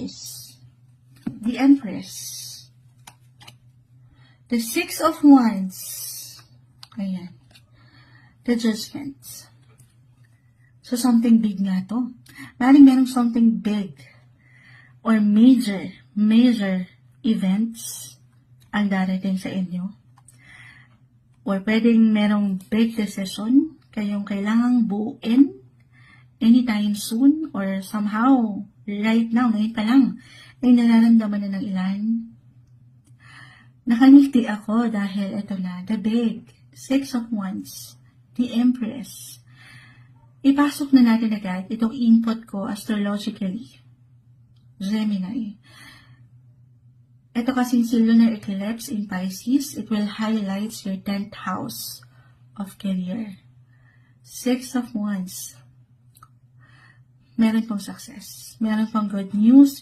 Empress. The Empress. The Six of Wands. Ayan. The Judgment. So, something big nga to. Merong something big or major events ang darating sa inyo. Or pwedeng merong big decision kayong kailangang buuin anytime soon or somehow right now, ngayon pa lang, ay nararamdaman na ng ilan. Nakangiti ako dahil ito na, the big, Six of Wands, the Empress. Ipasok na natin agad itong input ko astrologically. Gemini. Ito kasing si lunar eclipse in Pisces, it will highlight your 10th house of career. Six of Wands. Meron pong success. Meron pong good news.